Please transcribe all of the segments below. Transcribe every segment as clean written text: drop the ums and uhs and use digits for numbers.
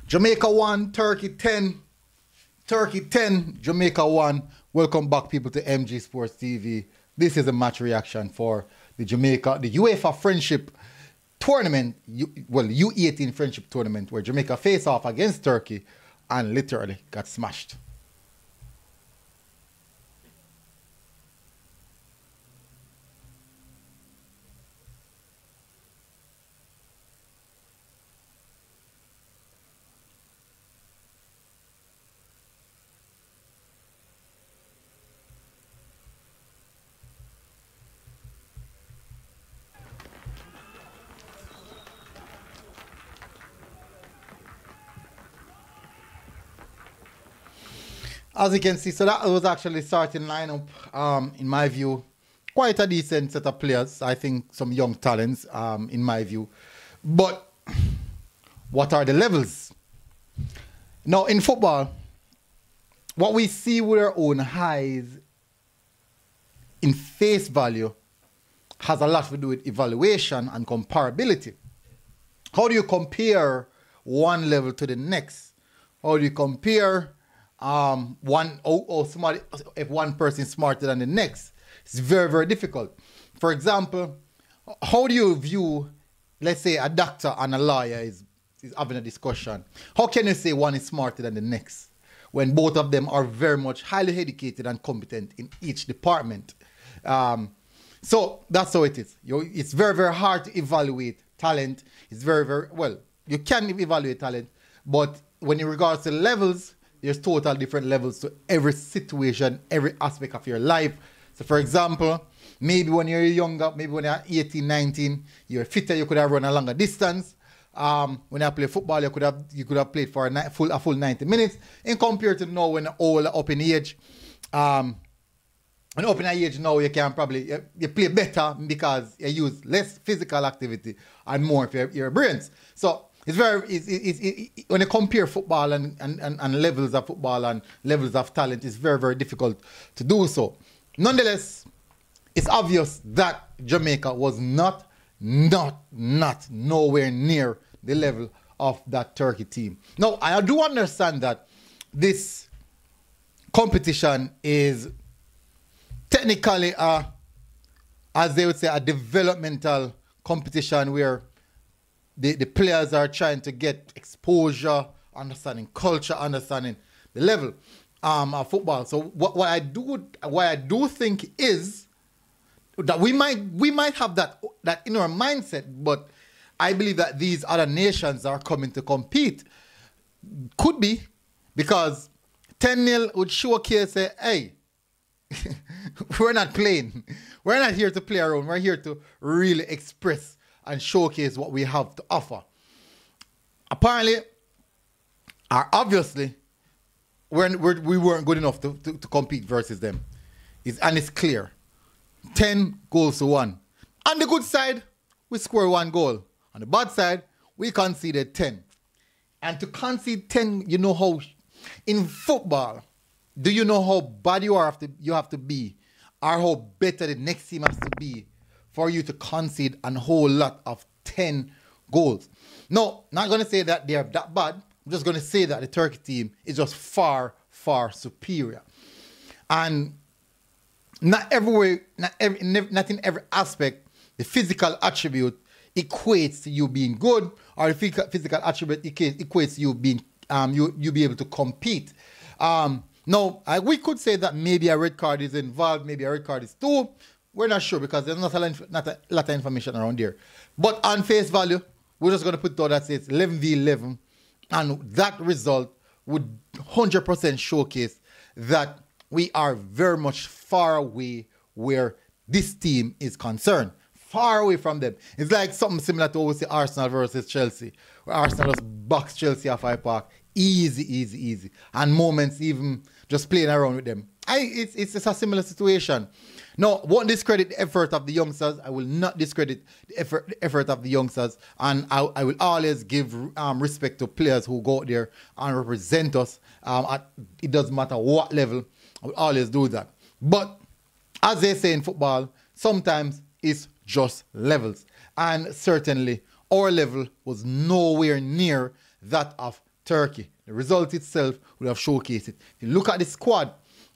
Jamaica 1, Turkey 10. Turkey 10, Jamaica 1. Welcome back, people, to MG Sports TV. This is a match reaction for the UEFA Friendship Tournament, U18 Friendship Tournament, where Jamaica face off against Turkey and literally got smashed. As you can see, so that was actually starting lineup, in my view. Quite a decent set of players. I think some young talents, in my view. But what are the levels? Now, in football, what we see with our own eyes in face value has a lot to do with evaluation and comparability. How do you compare one level to the next? How do you compare if one person is smarter than the next? It's very, very difficult. For example, how do you view, let's say, a doctor and a lawyer is having a discussion? How can you say one is smarter than the next when both of them are very much highly educated and competent in each department? So that's how it is. It's very, very hard to evaluate talent. It's very, very, well, you can evaluate talent, but when in regards to levels, there's total different levels to every situation, every aspect of your life. So for example, maybe when you're younger, maybe when you're 18, 19, you're fitter, you could have run a longer distance. When I play football, you could have played for a full 90 minutes. In compared to now, when you're older, up in age, now you can probably you play better because you use less physical activity and more of your brains. So it's when you compare football and levels of football and levels of talent, it's very, very difficult to do so. Nonetheless, it's obvious that Jamaica was not nowhere near the level of that Turkey team. Now, I do understand that this competition is technically, as they would say, a developmental competition where the players are trying to get exposure, understanding culture, understanding the level of football. So what I do think is that we might have that in our mindset, but I believe that these other nations are coming to compete. Could be because 10-0 would showcase, say, hey, we're not playing. We're not here to play around. We're here to really express and showcase what we have to offer. Apparently, or obviously, we weren't good enough to compete versus them. And it's clear. 10 goals to 1. On the good side, we scored 1 goal. On the bad side, we conceded 10. And to concede 10, you know how, in football, do you know how bad you have to be, or how better the next team has to be for you to concede a whole lot of 10 goals? No, not going to say that they're that bad. I'm just going to say that the Turkey team is just far, far superior. And not everywhere, not in every aspect, the physical attribute equates to you being good, or the physical attribute equates to you being you be able to compete. Now, we could say that maybe a red card is involved, maybe a red card is 2. We're not sure because there's not a lot of information around there. But on face value, we're just going to put down that it's 11v11. And that result would 100% showcase that we are very much far away where this team is concerned. Far away from them. It's like something similar to what we see Arsenal versus Chelsea, where Arsenal just box Chelsea off Hyde Park. Easy. And moments even just playing around with them. It's a similar situation. No, won't discredit the effort of the youngsters. I will not discredit the effort of the youngsters. And I will always give respect to players who go out there and represent us. It doesn't matter what level. I will always do that. But as they say in football, sometimes it's just levels. And certainly our level was nowhere near that of Turkey. The result itself would have showcased it. If you look at the squad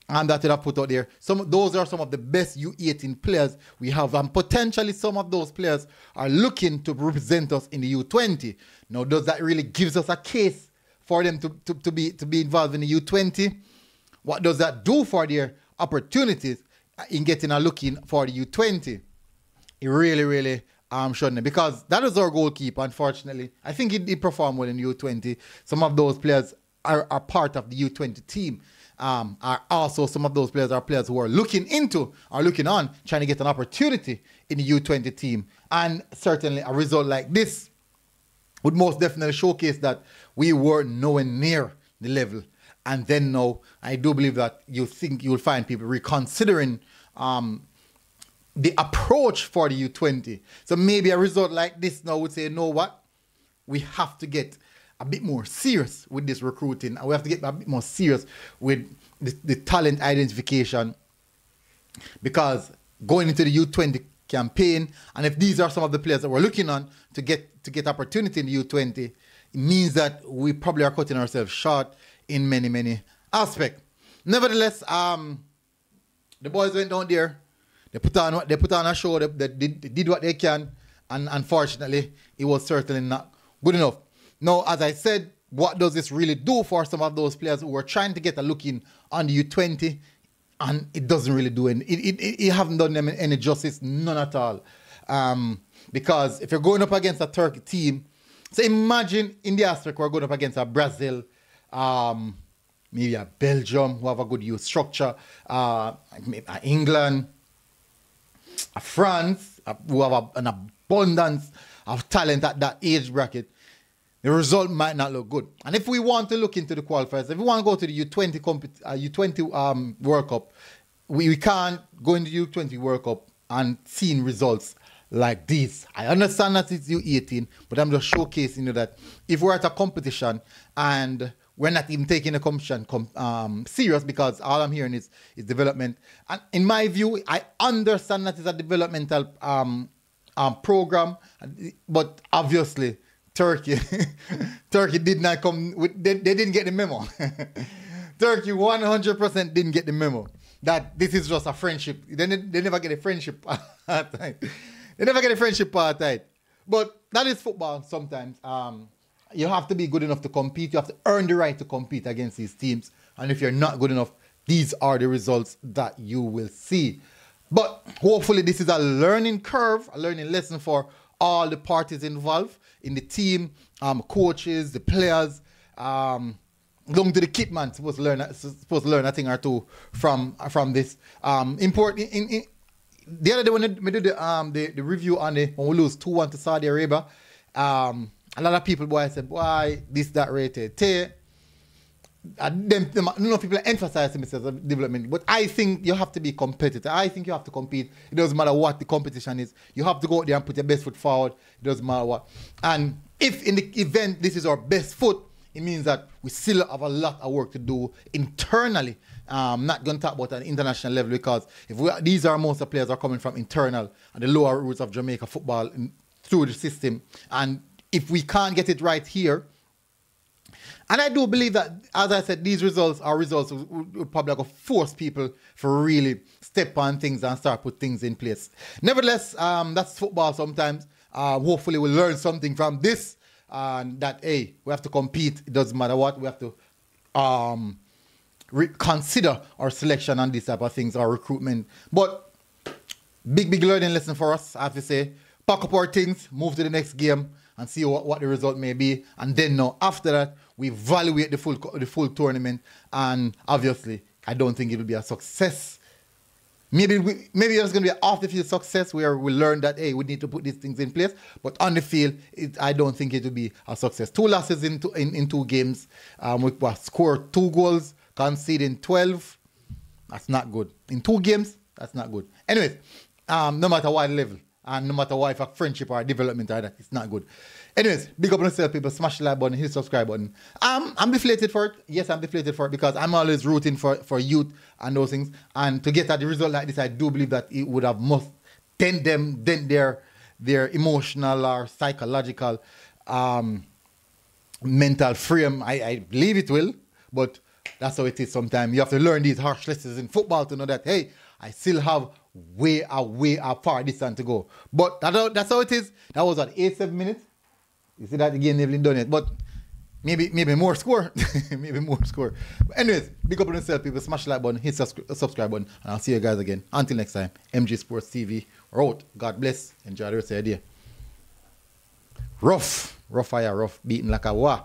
that they have put out there, those are some of the best U18 players we have, and potentially some of those players are looking to represent us in the U20. Now, does that really give us a case for them to be involved in the U20? What does that do for their opportunities in getting a look in for the U20? It really shouldn't it? Because that is our goalkeeper, unfortunately. I think he did perform well in the U20. Some of those players are part of the U20 team. Are also some of those players are players who are looking on, trying to get an opportunity in the U20 team. And certainly a result like this would most definitely showcase that we were nowhere near the level. And then now, I do believe that you'll find people reconsidering the approach for the U20. So maybe a result like this now would say, you know what? We have to get a bit more serious with this recruiting, and we have to get a bit more serious with the talent identification, because going into the U20 campaign, and if these are some of the players that we're looking on to get opportunity in the U20, it means that we probably are cutting ourselves short in many aspects. Nevertheless, the boys went down there. They put on a show. They did what they can, and unfortunately, it was certainly not good enough. Now, as I said, what does this really do for some of those players who were trying to get a look in on the U20, and it doesn't really do any. It haven't done them any justice, none at all. Because if you're going up against a Turkey team, so imagine in the aspect we're going up against a Brazil, maybe a Belgium who have a good youth structure, England, France, who have an abundance of talent at that age bracket, the result might not look good. And if we want to look into the qualifiers, if we want to go to the U20 World Cup, we can't go into the U20 World Cup and seeing results like this. I understand that it's U18, but I'm just showcasing that if we're at a competition and we're not even taking the competition serious, because all I'm hearing is development. And in my view, I understand that it's a developmental program, but obviously Turkey did not come with, they didn't get the memo. Turkey 100% didn't get the memo that this is just a friendship. They never get a friendship apartheid. They never get a friendship apartheid. But that is football sometimes. You have to be good enough to compete. You have to earn the right to compete against these teams. And if you're not good enough, these are the results that you will see. But hopefully this is a learning curve, a learning lesson for all the parties involved in the team, coaches, the players, going to the kit man, supposed to learn a thing or two from this. Important. The other day when we did the review on when we lose 2-1 to Saudi Arabia, a lot of people said, why this, that, rated. No people emphasize development, but I think you have to be competitive. I think you have to compete. It doesn't matter what the competition is. You have to go out there and put your best foot forward. It doesn't matter what. And if in the event this is our best foot, it means that we still have a lot of work to do internally. I'm not going to talk about an international level, because these are most of the players are coming from internal and the lower roots of Jamaica football through the system. And if we can't get it right here, and I do believe that, as I said, these results are results will probably go force people for really step on things and start put things in place. Nevertheless, that's football sometimes. Hopefully we'll learn something from this, that, hey, we have to compete. It doesn't matter what. We have to consider our selection on these type of things, our recruitment. But big learning lesson for us, I have to say. Pack up our things, move to the next game, and see what the result may be. And then now, after that, we evaluate the full tournament. And obviously, I don't think it will be a success. Maybe it's going to be an off-the-field success where we learn that, hey, we need to put these things in place. But on the field, I don't think it will be a success. 2 losses in 2 games. We scored 2 goals, conceding 12. That's not good. In 2 games, that's not good. Anyways, no matter what level, and no matter what, if a friendship or a development or that, it's not good. Anyways, big up on yourself, people. Smash the like button, hit the subscribe button. I'm deflated for it. Yes, I'm deflated for it, because I'm always rooting for youth and those things. And to get at the result like this, I do believe that it would have must dent their emotional or psychological mental frame. I believe it will, but that's how it is sometimes. You have to learn these harsh lessons in football to know that, hey, I still have a far distance to go. But that's how it is. That was at 87 minutes. You see that again, they've done it. But maybe more score. Maybe more score. But anyways, big up on yourself, people. Smash the like button, hit the subscribe button, and I'll see you guys again. Until next time, MG Sports TV. We're out. God bless. Enjoy the rest of your day. Rough fire, rough, beating like a wa.